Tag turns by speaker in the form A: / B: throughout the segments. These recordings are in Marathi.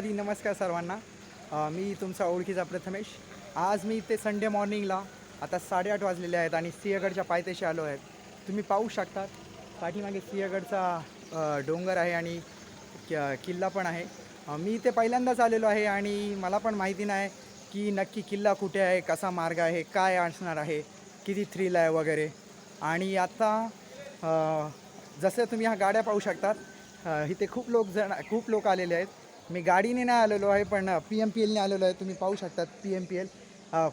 A: आधी नमस्कार सर्वांना. मी तुमचा ओळखीचा प्रथमेश. आज मी इथे संडे मॉर्निंगला आता 8:30 वाजलेले आहेत आणि सिंहगडच्या पायथ्याशी आलो आहेत. तुम्ही पाहू शकता पाठीमागे सिंहगडचा डोंगर आहे आणि किल्ला पण आहे. मी इथे पहिल्यांदाच आलेलो आहे आणि मला पण माहिती नाही की नक्की किल्ला कुठे आहे, कसा मार्ग आहे, काय असणार आहे, किती थ्रिल आहे वगैरे. आणि आता जसं तुम्ही ह्या गाड्या पाहू शकतात, इथे खूप लोक आलेले आहेत. मी गाडीने नाही आलेलो आहे, पण PMPLने आलेलो आहे. तुम्ही पाहू शकतात PMPL.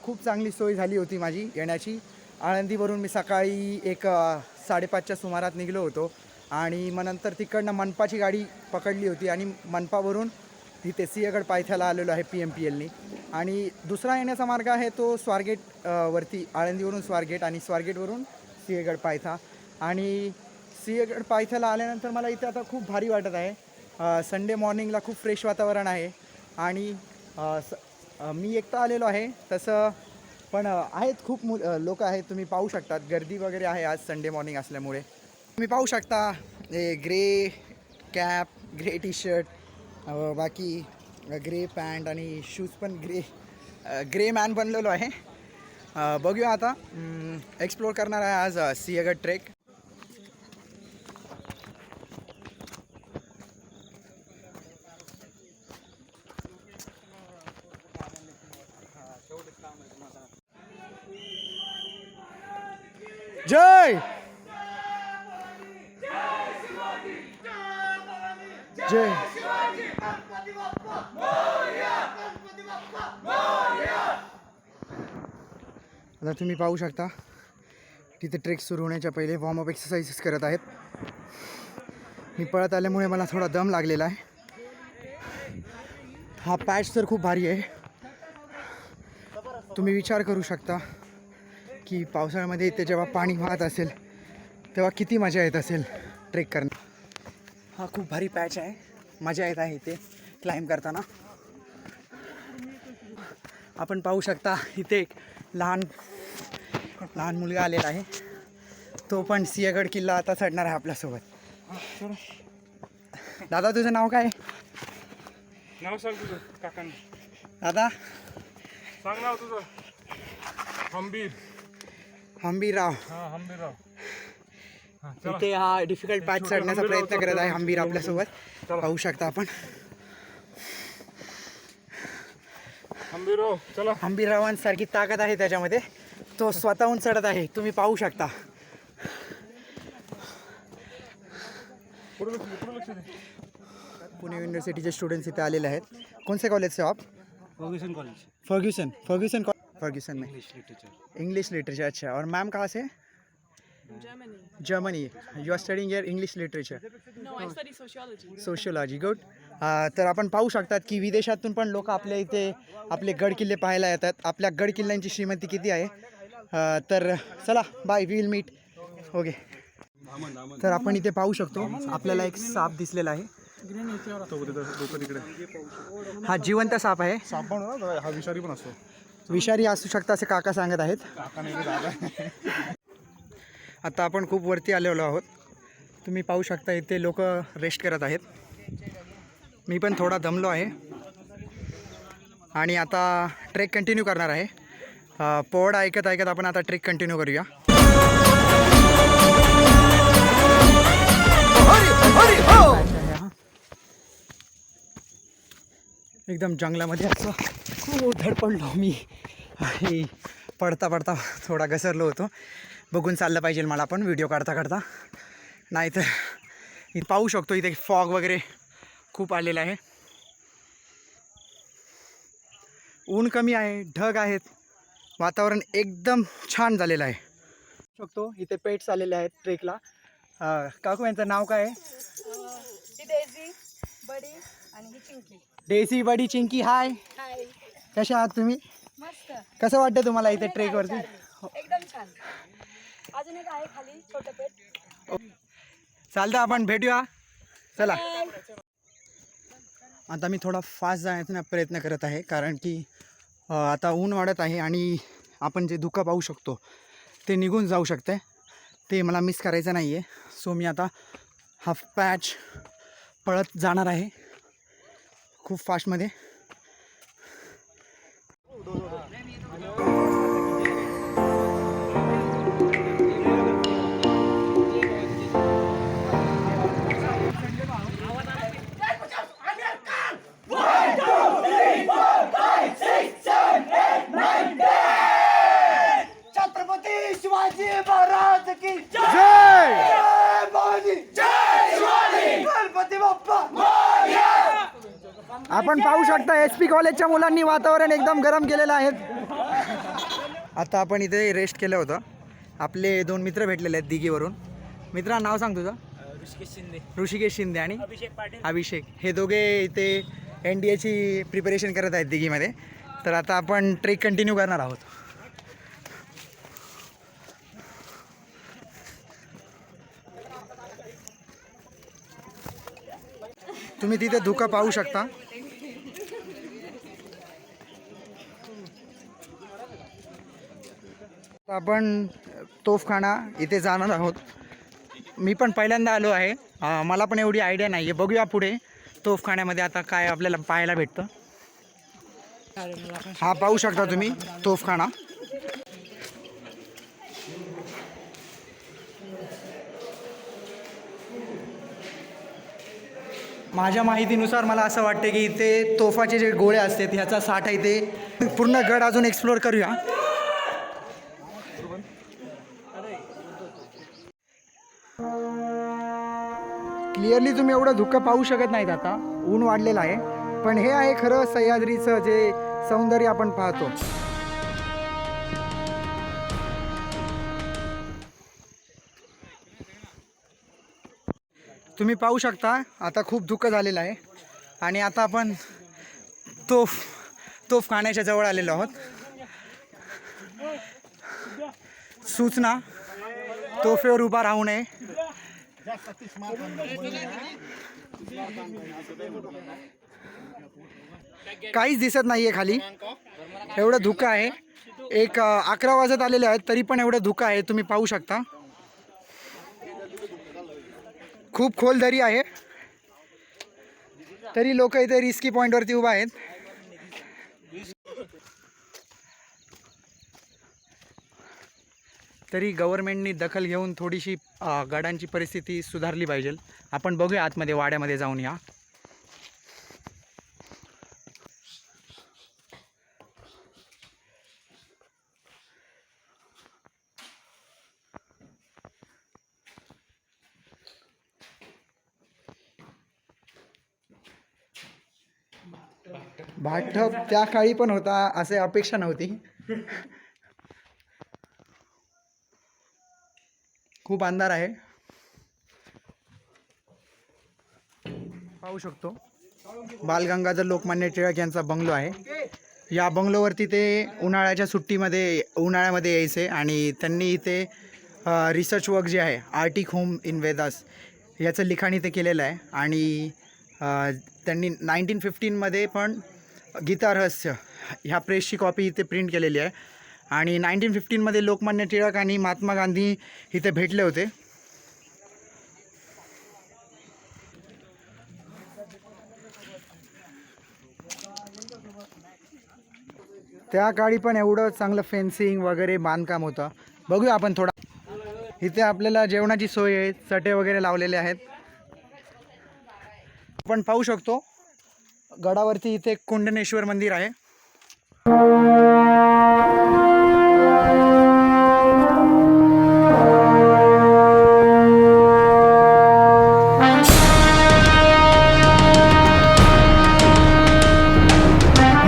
A: खूप चांगली सोय झाली होती माझी येण्याची. आळंदीवरून मी सकाळी 5:30च्या सुमारात निघलो होतो आणि मग नंतर तिकडनं मनपाची गाडी पकडली होती आणि मनपावरून इथे सिंहगड पायथ्याला आलेलो आहे PMPLनी. आणि दुसरा येण्याचा मार्ग आहे तो स्वारगेट वरती, आळंदीवरून स्वारगेट आणि स्वारगेटवरून सिंहगड पायथा. आणि सिंहगड पायथ्याला आल्यानंतर मला इथे आता खूप भारी वाटत आहे. संडे मॉर्निंगला खूप फ्रेश वातावरण आहे आणि मी एकटा आलेलो आहे तसं, पण आहेत खूप लोक आहेत. तुम्ही पाहू शकतात गर्दी वगैरे आहे आज संडे मॉर्निंग असल्यामुळे. तुम्ही पाहू शकता हे grey cap, grey T shirt, बाकी ग्रे पॅन्ट आणि शूज पण ग्रे मॅन बनलेलो आहे. बघूया आता एक्सप्लोर करणार आहे आज सिंहगड ट्रेक. जय जय. आता तुम्ही पाहू शकता तिथे ट्रेक सुरू होण्याच्या पहिले वॉर्मअप एक्सरसाइजेस करत आहेत. मी पळत आल्यामुळे मला थोडा दम लागलेला आहे. हा पॅच तर खूप भारी आहे. तुम्ही विचार करू शकता की पावसाळ्यामध्ये इथे जेव्हा पाणी वाहत असेल तेव्हा किती मजा येत असेल ट्रेक करणं. हा खूप भारी पॅच आहे, मजा येत आहे इथे क्लाइंब करताना. आपण पाहू शकता इथे एक लहान मुलगा आलेला आहे. तो पण सिंहगड किल्ला आता चढणार आहे आपल्यासोबत. दादा तुझं नाव काय?
B: नाव सांग तुझं काकांना.
A: दादा
B: सांग नाव तुझं.
A: हंबीरराव.
B: हां हंबीरराव.
A: इथे हा डिफिकल्ट पॅच चढण्याचा प्रयत्न करत आहे हंबीर आपल्यासोबत. पाहू शकता आपण.
B: हंबीरराव चला.
A: हंबीररावांसारखी ताकद आहे त्याच्यामध्ये. तो स्वतःहून चढत आहे, तुम्ही पाहू शकता. पुणे युनिव्हर्सिटीचे स्टुडंट्स इथे आलेले आहेत. कोणसे कॉलेज से आप?
B: Fergusson college.
A: फर्ग्यूसन में इंग्लिश लिटरेचर. अच्छा, और मैम कहाँ से? Germany. You are studying here English literature?
C: No, I study sociology.
A: Sociology. Good. तर आपण पाहू शकतात की विदेशातून पण लोक आपल्या इथे आपले गड किल्ले पाहायला येतात. आपल्या गड किल्ल्यांची श्रीमंती किती आहे. तर चला bye, we will meet. Okay. तर आपण इथे पाहू शकतो आपल्याला एक साप दिसलेला आहे. हा जिवंत साप आहे.
B: हा विषारी पण असतो.
A: विषारी असू शकता असे काका सांगत आहेत. आता आपण खूप वरती आलेलो आहोत. तुम्ही पाहू शकता इथे लोक रेस्ट करत आहेत. मी पण थोडा दमलो आहे आणि आता ट्रेक कंटिन्यू करणार आहे. पोवाडा ऐकत ऐकत आपण आता ट्रेक कंटिन्यू करूया. एकदम जंगलामध्ये असं खूप धडपडलो मी. पडता पडता थोडा घसरलो होतो. बघून चाललं पाहिजे मला पण व्हिडिओ काढता काढता, नाही तर पाहू शकतो इथे फॉग वगैरे खूप आलेला आहे. ऊन कमी आहे, ढग आहेत, वातावरण एकदम छान झालेलं आहे. शकतो इथे पेट्स आलेले आहेत ट्रेकला. काकू यांचं नाव काय आहे?
C: डेझी, बडी आणि ही चिंकी.
A: डेसी, बडी, चिंकी. हाय,
C: हाय.
A: कशा आहात तुम्ही?
C: मस्त.
A: कसं वाटतं तुम्हाला इथे ट्रेकवरती?
C: एकदम छान. अजून एक आहे खाली छोटं पेट.
A: चालतं, आपण भेटूया. चला. आता मी थोडा फास्ट जाण्याचा प्रयत्न करत आहे कारण की आता ऊन वाढत आहे आणि आपण जे धुकं पाहू शकतो ते निघून जाऊ शकते. ते मला मिस करायचं नाही आहे. सो मी आता हाफ पॅच पळत जाणार आहे. खूप फास्टमध्ये.
D: छत्रपती शिवाजी महाराज की
A: जय.
D: गणपती बाप्पा.
A: आपण पाहू शकता SP कॉलेजच्या मुलांनी वातावरण एकदम गरम केलेलं आहे. आता आपण इथे रेस्ट केलं होतं. आपले 2 मित्र भेटलेले आहेत दिघीवरून. मित्रा नाव सांग तुझं? ऋषिकेश शिंदे आणि अभिषेक. हे दोघे इथे NDAची प्रिपरेशन करत आहेत दिघीमध्ये. तर आता आपण ट्रेक कंटिन्यू करणार आहोत. तुम्ही तिथे धुकं पाहू शकता. आपण तोफखाना इथे जाणार आहोत. मी पण पहिल्यांदा आलो आहे. मला पण एवढी आयडिया नाही आहे. बघूया पुढे तोफखान्यामध्ये आता काय आपल्याला पाहायला भेटतं. हा पाहू शकता तुम्ही तोफखाना. माझ्या माहितीनुसार मला असं वाटते की इथे तोफाचे जे गोळे असतात ह्याचा साठा इथे. पूर्ण गड अजून एक्सप्लोअर करूया. क्लिअरली तुम्ही एवढं धुकं पाहू शकत नाहीत. आता ऊन वाढलेलं आहे. पण हे आहे खरं सह्याद्रीचं जे सौंदर्य आपण पाहतो. तुम्ही पाहू शकता आता खूप धुकं झालेलं आहे. आणि आता आपण तोफखान्याच्या जवळ आलेलो आहोत. सूचना तोफेवर उभा राहू नये. काहीच दिसत नाहीये खाली. एवढं धुकं आहे. 11 वाजत आलेले आहेत तरी पण एवढं धुकं आहे. तुम्ही पाहू शकता खूप खोल दरी आहे. तरी लोक इथे रिस्की पॉईंटवरती उभा आहेत. तरी गव्हर्नमेंटनी दखल घेऊन थोडीशी गडांची परिस्थिती सुधारली पाहिजे. आपण बघूया आतमध्ये वाड्यामध्ये जाऊन या. भाटप त्या काळी पण होता असे अपेक्षा नव्हती. खूप अंधार आहे. पाहू शकतो बालगंगाधर लोकमान्य टिळक यांचा बंगलो आहे. या बंगलोवरती ते उन्हाळ्यामध्ये यायचे आणि त्यांनी इथे रिसर्च वर्क जे आहे आर्टिक होम इन वेदास याचं लिखाण इथे केलेलं आहे. आणि त्यांनी 1915मध्ये पण गीता रहस्य ह्या प्रेसची कॉपी इथे प्रिंट केलेली आहे. आणि 1915मध्ये लोकमान्य टिळक आणि महात्मा गांधी इथे भेटले होते. त्या काळी पण एवढं चांगलं फेन्सिंग वगैरे बांधकाम होतं. बघूया आपण थोडा. इथे आपल्याला जेवणाची सोय आहे. चटे वगैरे लावलेले आहेत. आपण पाहू शकतो गडावरती इथे कुंडनेश्वर मंदिर आहे.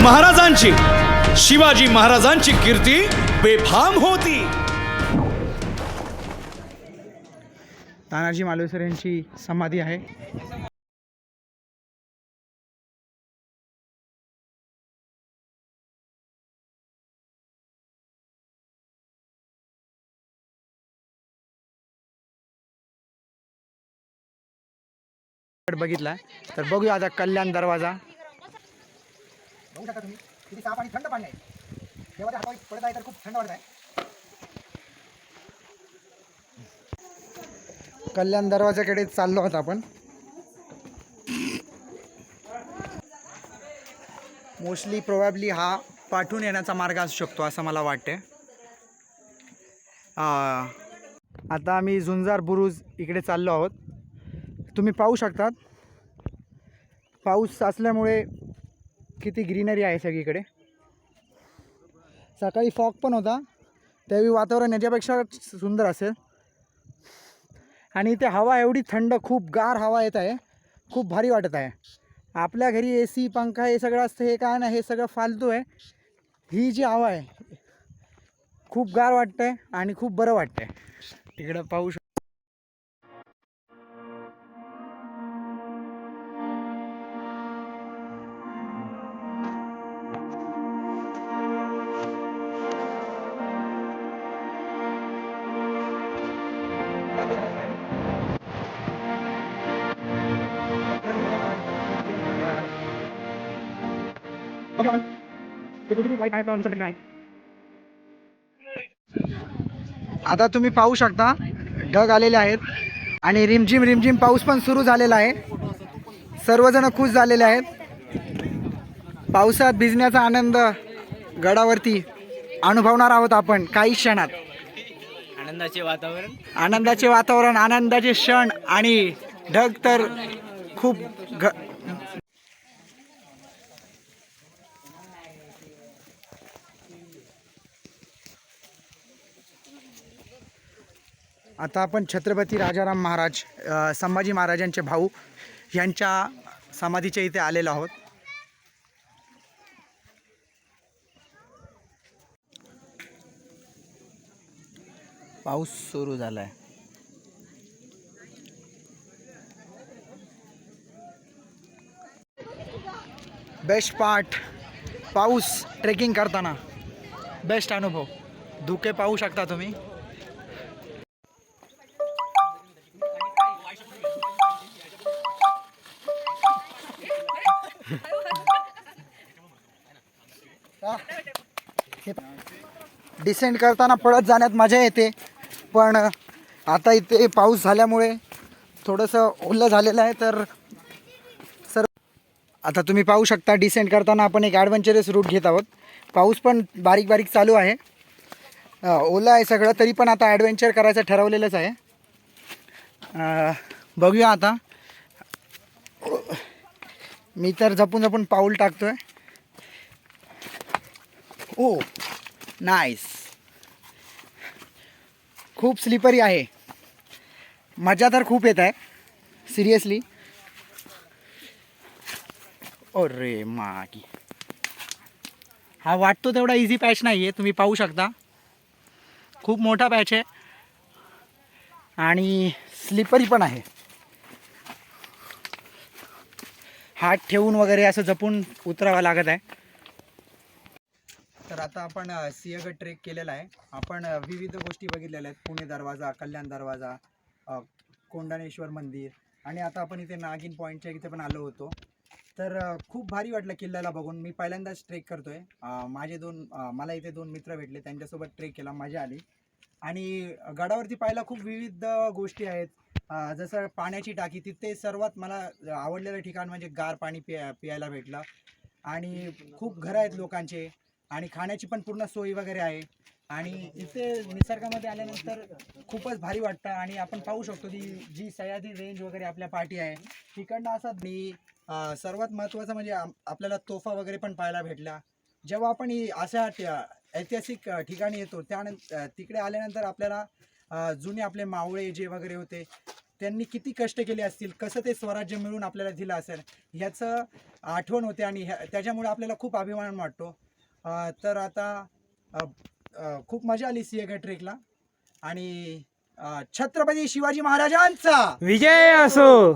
E: महाराजांची शिवाजी महाराजांची कीर्ती बेफाम होती.
A: तानाजी मालुसरे यांची समाधी आहे. बघितला तर बघूया आता कल्याण दरवाजा. बघू शकता तुम्ही किती साफ आणि थंड पाणी आहे. तेव्हा हातावर पडत आहे तर खूप थंड वाटत आहे. कल्याण दरवाजाकडे चाललो आहोत आपण. मोस्टली प्रोबॅबली हा पाठवून येण्याचा मार्ग असू शकतो असं मला वाटते. आता आम्ही झुंजार बुरुज इकडे चाललो आहोत. तुम्ही पाहू शकतात पाऊस असल्यामुळे किती ग्रीनरी आहे सगळीकडे. सकाळी फॉग पण होता, त्यावेळी वातावरण याच्यापेक्षा सुंदर असेल. आणि इथे हवा एवढी थंड, खूप गार हवा येत आहे, खूप भारी वाटत आहे. आपल्या घरी AC पंखा हे सगळं असतं, हे काय ना, हे सगळं फालतू आहे. ही जी हवा आहे खूप गार वाटतंय आणि खूप बरं वाटतंय. तिकडं पाहू शकतो. आता तुम्ही पाहू शकता ढग आलेले आहेत आणि रिमझिम रिमझिम पाऊस पण सुरू झालेला आहे. सर्वजण खुश झालेले आहेत. पावसात भिजण्याचा आनंद गडावरती अनुभवणार आहोत आपण काही क्षणात. आनंदाचे वातावरण, आनंदाचे क्षण आणि ढग तर खूप आता आपण छत्रपती राजाराम महाराज संभाजी महाराजांचे भाऊ यांच्या समाधीच्या इथे आलेलो आहोत. पाऊस सुरू झालाय. बेस्ट पार्ट पाऊस ट्रेकिंग करताना बेस्ट अनुभव. धुके पाहू शकता तुम्ही. डिसेंड करताना पळत जाण्यात मजा येते, पण आता इथे पाऊस झाल्यामुळे थोडंसं ओलं झालेलं आहे. तर सर आता तुम्ही पाहू शकता डिसेंड करताना आपण एक ॲडव्हेंचरस रूट घेत आहोत. पाऊस पण बारीक बारीक चालू आहे, ओलं आहे सगळं, तरी पण आता ॲडव्हेंचर करायचं ठरवलेलंच आहे. बघूया आता. मी तर जपून जपून पाऊल टाकतोय. ओ नाईस. खूप स्लिपरी आहे, मजा तर खूप येत आहे सिरियसली. अरे मागी, हा वाटतो तेवढा इझी पॅच नाही आहे. तुम्ही पाहू शकता खूप मोठा पॅच आहे आणि स्लिपरी पण आहे. हात ठेवून वगैरे असं जपून उतरावं लागत आहे. तर आता आपण सिंहगड ट्रेक केलेला आहे. आपण विविध गोष्टी बघितलेल्या आहेत. पुणे दरवाजा, कल्याण दरवाजा, कोंडाणेश्वर मंदिर आणि आता आपण इथे नागिन पॉईंटच्या इथे पण आलो होतो. तर खूप भारी वाटलं किल्ल्याला बघून. मी पहिल्यांदाच ट्रेक करतोय. मला इथे 2 मित्र भेटले, त्यांच्यासोबत ट्रेक केला, मजा आली. आणि गडावरती पाहायला खूप विविध गोष्टी आहेत. जसं पाण्याची टाकी, तिथे सर्वात मला आवडलेलं ठिकाण म्हणजे गार पाणी प्यायला भेटलं. आणि खूप घरं आहेत लोकांचे आणि खाण्याची पण पूर्ण सोय वगैरे आहे. आणि इथे निसर्गामध्ये आल्यानंतर खूपच भारी वाटतं. आणि आपण पाहू शकतो की जी सह्याद्री रेंज वगैरे आपल्या पाठी आहे तिकडनं असं. आणि सर्वात महत्त्वाचं म्हणजे आपल्याला तोफा वगैरे पण पाहायला भेटल्या. जेव्हा आपण अशा ऐतिहासिक ठिकाणी येतो त्यानंतर तिकडे आल्यानंतर आपल्याला जुने आपले मावळे जे वगैरे होते त्यांनी किती कष्ट केले असतील, कसं ते स्वराज्य मिळून आपल्याला दिलं असेल ह्याचं आठवण होते. आणि त्याच्यामुळे आपल्याला खूप अभिमान वाटतो. तर आता खूप मजा आली सिंहगड ट्रेकला. आणि छत्रपती शिवाजी महाराजांचा
F: विजय असो.